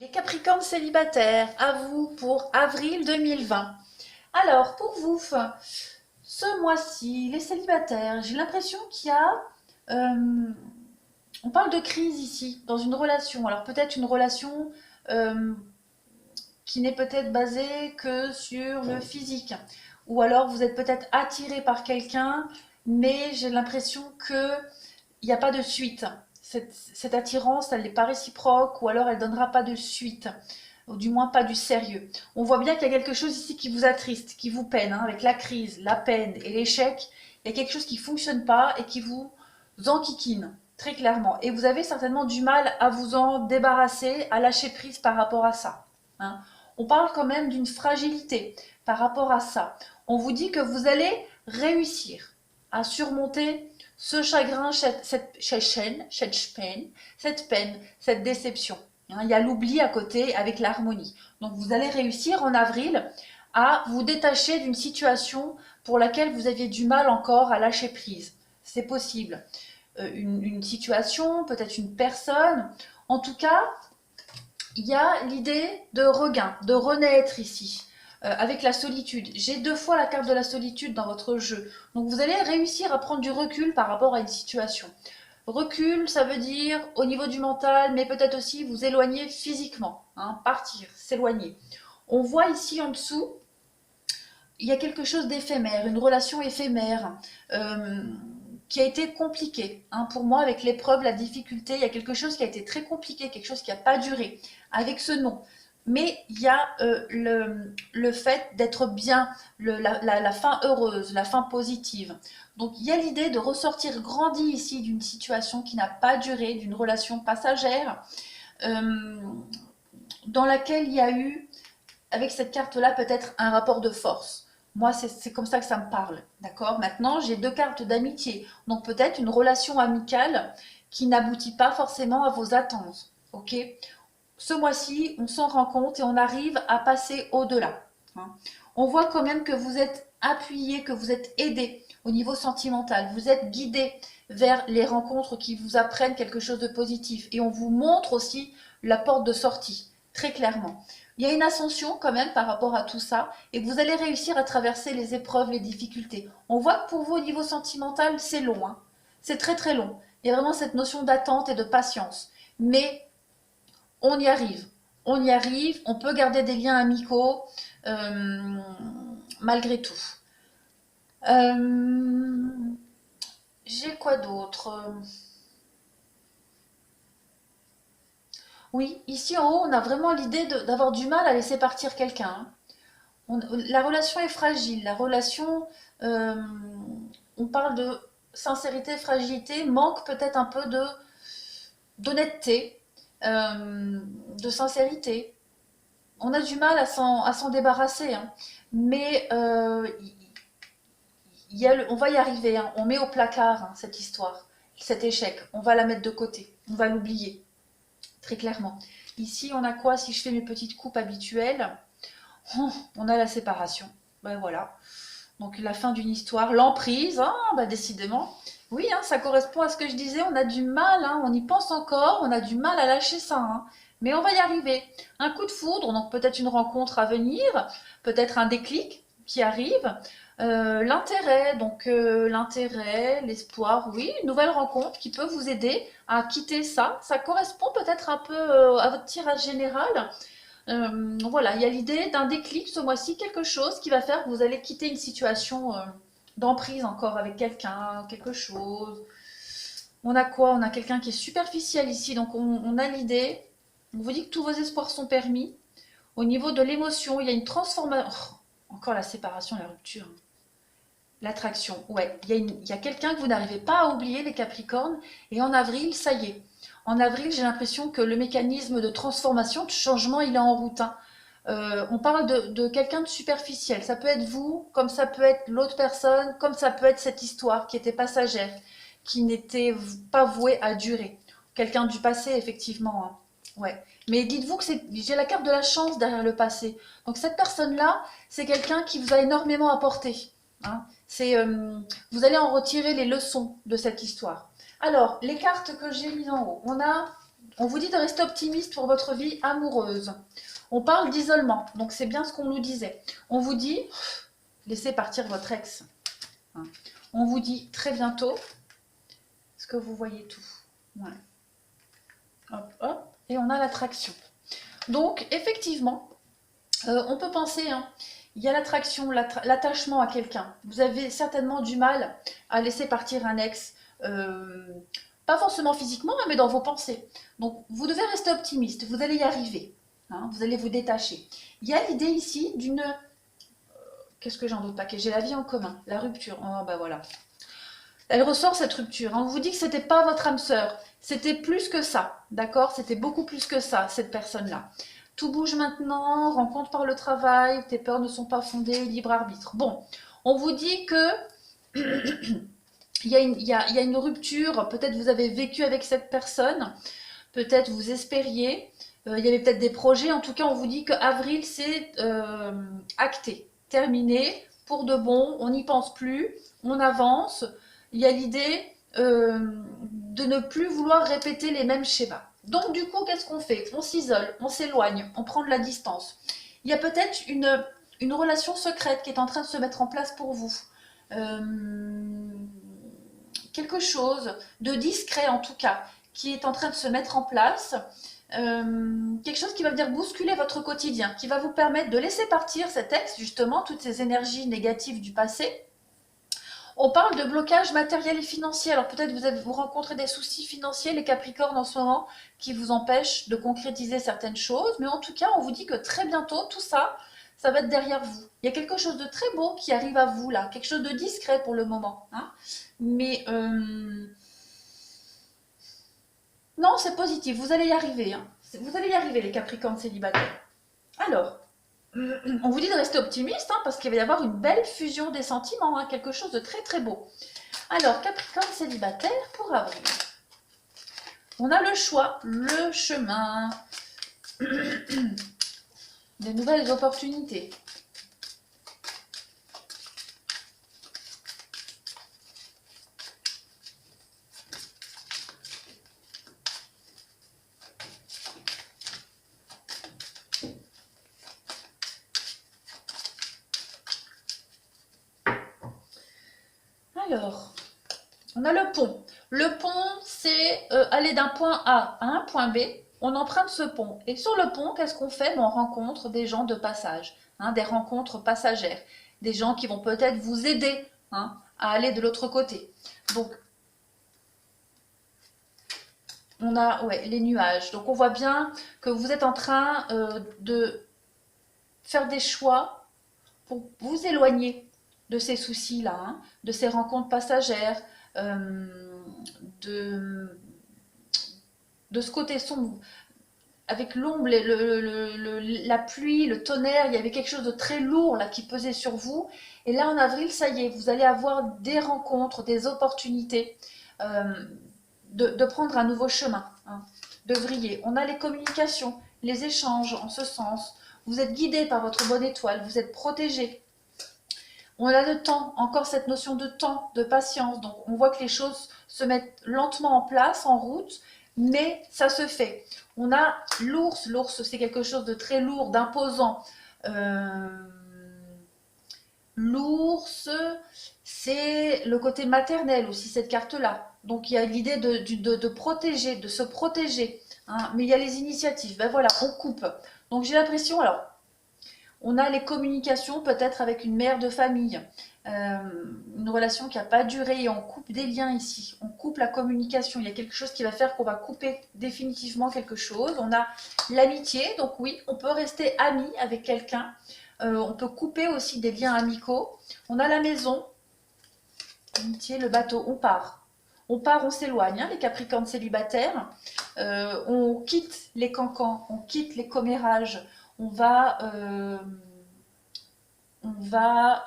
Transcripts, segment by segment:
Les Capricornes célibataires, à vous pour avril 2020. Alors, pour vous, ce mois-ci, les célibataires, j'ai l'impression qu'il y a... on parle de crise ici, dans une relation. Alors peut-être une relation euh, qui n'est peut-être basée que sur le physique. Ou alors vous êtes peut-être attiré par quelqu'un, mais j'ai l'impression qu'il n'y a pas de suite. Cette attirance, elle n'est pas réciproque, ou alors elle ne donnera pas de suite, ou du moins pas du sérieux. On voit bien qu'il y a quelque chose ici qui vous attriste, qui vous peine, hein, avec la crise, la peine et l'échec. Il y a quelque chose qui ne fonctionne pas et qui vous enquiquine, très clairement. Et vous avez certainement du mal à vous en débarrasser, à lâcher prise par rapport à ça, hein. On parle quand même d'une fragilité par rapport à ça. On vous dit que vous allez réussir à surmonter ce chagrin, cette peine, cette déception. Il y a l'oubli à côté avec l'harmonie. Donc vous allez réussir en avril à vous détacher d'une situation pour laquelle vous aviez du mal encore à lâcher prise. C'est possible. Une situation, peut-être une personne. En tout cas, il y a l'idée de regain, de renaître ici, avec la solitude. J'ai 2 fois la carte de la solitude dans votre jeu. Donc vous allez réussir à prendre du recul par rapport à une situation. Recul, ça veut dire au niveau du mental, mais peut-être aussi vous éloigner physiquement, hein, partir, s'éloigner. On voit ici en dessous, il y a quelque chose d'éphémère, une relation éphémère, qui a été compliquée, hein, pour moi, avec l'épreuve, la difficulté. Il y a quelque chose qui a été très compliqué, quelque chose qui n'a pas duré, avec ce nom. Mais il y a le fait d'être bien, la fin heureuse, la fin positive. Donc il y a l'idée de ressortir grandi ici d'une situation qui n'a pas duré, d'une relation passagère, euh, dans laquelle il y a eu, avec cette carte-là, peut-être un rapport de force. Moi, c'est comme ça que ça me parle, d'accord? Maintenant, j'ai 2 cartes d'amitié, donc peut-être une relation amicale qui n'aboutit pas forcément à vos attentes, ok? Ce mois-ci, on s'en rend compte et on arrive à passer au-delà, hein. On voit quand même que vous êtes appuyé, que vous êtes aidé au niveau sentimental, vous êtes guidé vers les rencontres qui vous apprennent quelque chose de positif et on vous montre aussi la porte de sortie, très clairement. Il y a une ascension quand même par rapport à tout ça et vous allez réussir à traverser les épreuves, les difficultés. On voit que pour vous au niveau sentimental, c'est long, hein. C'est très très long. Il y a vraiment cette notion d'attente et de patience. Mais on y arrive. On y arrive, on peut garder des liens amicaux euh, malgré tout. Euh, j'ai quoi d'autre? Oui, ici en haut, on a vraiment l'idée d'avoir du mal à laisser partir quelqu'un, hein. La relation est fragile. La relation, euh, on parle de sincérité, fragilité, manque peut-être un peu de d'honnêteté, de sincérité. On a du mal à s'en débarrasser, hein. Mais on va y arriver, hein. On met au placard, hein, cette histoire, cet échec. On va la mettre de côté. On va l'oublier, très clairement. Ici, on a quoi si je fais mes petites coupes habituelles? Oh, on a la séparation. Ben voilà. Donc la fin d'une histoire, l'emprise, hein, bah décidément. Oui, hein, ça correspond à ce que je disais, on a du mal, hein, on y pense encore, on a du mal à lâcher ça, hein. Mais on va y arriver. Un coup de foudre, donc peut-être une rencontre à venir, peut-être un déclic qui arrive. L'intérêt, donc l'intérêt, l'espoir, oui, une nouvelle rencontre qui peut vous aider à quitter ça. Ça correspond peut-être un peu à votre tirage général. Voilà, il y a l'idée d'un déclic ce mois-ci, quelque chose qui va faire que vous allez quitter une situation d'emprise encore avec quelqu'un, quelque chose. On a quoi? On a quelqu'un qui est superficiel ici, donc on a l'idée. On vous dit que tous vos espoirs sont permis. Au niveau de l'émotion, il y a une transformation. Oh, encore la séparation, la rupture. L'attraction, ouais. Il y a quelqu'un que vous n'arrivez pas à oublier, les Capricornes. Et en avril, ça y est. En avril, j'ai l'impression que le mécanisme de transformation, de changement, il est en route, hein. On parle de quelqu'un de superficiel. Ça peut être vous, comme ça peut être l'autre personne, comme ça peut être cette histoire qui était passagère, qui n'était pas vouée à durer. Quelqu'un du passé, effectivement, hein. Ouais. Mais dites-vous que j'ai la carte de la chance derrière le passé. Donc cette personne-là, c'est quelqu'un qui vous a énormément apporté, hein. Vous allez en retirer les leçons de cette histoire. Alors, les cartes que j'ai mises en haut, on a On vous dit de rester optimiste pour votre vie amoureuse. On parle d'isolement, donc c'est bien ce qu'on nous disait. On vous dit, laissez partir votre ex. Hein. On vous dit très bientôt, est-ce que vous voyez tout? Ouais. Hop, hop, et on a l'attraction. Donc, effectivement, on peut penser, hein, il y a l'attraction, l'attachement à quelqu'un. Vous avez certainement du mal à laisser partir un ex, pas forcément physiquement, mais dans vos pensées. Donc, vous devez rester optimiste, vous allez y arriver. Hein, vous allez vous détacher. Il y a l'idée ici d'une... Qu'est-ce que j'en doute pas? Que j'ai la vie en commun, la rupture. Oh, bah voilà. Elle ressort cette rupture. Hein. On vous dit que c'était pas votre âme sœur. C'était plus que ça. D'accord? C'était beaucoup plus que ça, cette personne-là. Tout bouge maintenant, rencontre par le travail, tes peurs ne sont pas fondées, libre arbitre. Bon, on vous dit que il y a une rupture, peut-être vous avez vécu avec cette personne, peut-être vous espériez, il y avait peut-être des projets, en tout cas on vous dit que avril c'est acté, terminé, pour de bon, on n'y pense plus, on avance, il y a l'idée de ne plus vouloir répéter les mêmes schémas. Donc du coup, qu'est-ce qu'on fait? On s'isole, on s'éloigne, on prend de la distance. Il y a peut-être une relation secrète qui est en train de se mettre en place pour vous. Quelque chose de discret en tout cas, qui est en train de se mettre en place. Quelque chose qui va venir bousculer votre quotidien, qui va vous permettre de laisser partir cet ex, justement, toutes ces énergies négatives du passé. On parle de blocage matériel et financier. Alors peut-être vous rencontrez des soucis financiers, les Capricornes en ce moment, qui vous empêchent de concrétiser certaines choses. Mais en tout cas, on vous dit que très bientôt, tout ça, ça va être derrière vous. Il y a quelque chose de très beau qui arrive à vous là, quelque chose de discret pour le moment. Hein. Mais non, c'est positif, vous allez y arriver. Hein. Vous allez y arriver, les Capricornes célibataires. Alors, on vous dit de rester optimiste, hein, parce qu'il va y avoir une belle fusion des sentiments, hein, quelque chose de très très beau. Alors, Capricorne célibataire pour avril. On a le choix, le chemin, des nouvelles opportunités. Alors, on a le pont. Le pont, c'est aller d'un point A à un point B. On emprunte ce pont. Et sur le pont, qu'est-ce qu'on fait? On rencontre des gens de passage, hein, des rencontres passagères, des gens qui vont peut-être vous aider, hein, à aller de l'autre côté. Donc, on a les nuages. Donc, on voit bien que vous êtes en train de faire des choix pour vous éloigner de ces soucis-là, hein, de ces rencontres passagères, de ce côté sombre. Avec l'ombre, la pluie, le tonnerre, il y avait quelque chose de très lourd là qui pesait sur vous. Et là, en avril, ça y est, vous allez avoir des rencontres, des opportunités de prendre un nouveau chemin, hein, de vriller. On a les communications, les échanges en ce sens. Vous êtes guidé par votre bonne étoile, vous êtes protégé. On a le temps, encore cette notion de temps, de patience. Donc, on voit que les choses se mettent lentement en place, en route, mais ça se fait. On a l'ours. L'ours, c'est quelque chose de très lourd, d'imposant. L'ours, c'est le côté maternel aussi, cette carte-là. Donc, il y a l'idée de protéger, de se protéger. Hein, mais il y a les initiatives. Ben voilà, on coupe. Donc, j'ai l'impression, alors, on a les communications peut-être avec une mère de famille, une relation qui n'a pas duré et on coupe des liens ici, on coupe la communication, il y a quelque chose qui va faire qu'on va couper définitivement quelque chose. On a l'amitié, donc oui, on peut rester ami avec quelqu'un, on peut couper aussi des liens amicaux. On a la maison, l'amitié, le bateau, on part. On part, on s'éloigne, hein, les Capricornes célibataires, on quitte les cancans, on quitte les commérages, on va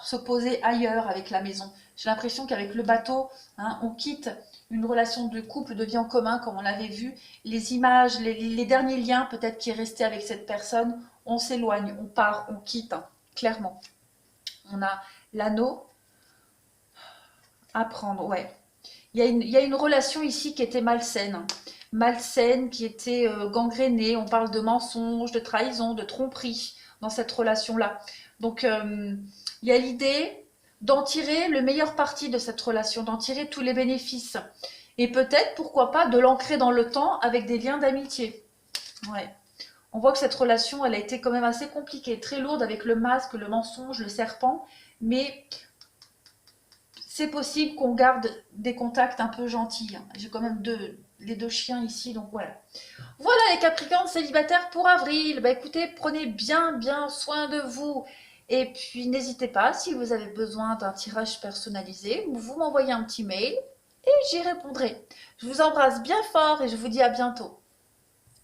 se poser ailleurs avec la maison. J'ai l'impression qu'avec le bateau, hein, on quitte une relation de couple, de vie en commun, comme on l'avait vu. Les images, les derniers liens peut-être qui est resté avec cette personne, on s'éloigne, on part, on quitte, hein, clairement. On a l'anneau à prendre, ouais. Il y a une relation ici qui était malsaine. malsaine, qui était gangrénée. On parle de mensonges, de trahison, de tromperie dans cette relation-là. Donc, il y a l'idée d'en tirer le meilleur parti de cette relation, d'en tirer tous les bénéfices. Et peut-être, pourquoi pas, de l'ancrer dans le temps avec des liens d'amitié. Ouais. On voit que cette relation, elle a été quand même assez compliquée, très lourde avec le masque, le mensonge, le serpent. Mais c'est possible qu'on garde des contacts un peu gentils. J'ai quand même les deux chiens ici, donc voilà. Voilà les Capricornes célibataires pour avril. Bah écoutez, prenez bien soin de vous. Et puis n'hésitez pas, si vous avez besoin d'un tirage personnalisé, vous m'envoyez un petit mail et j'y répondrai. Je vous embrasse bien fort et je vous dis à bientôt.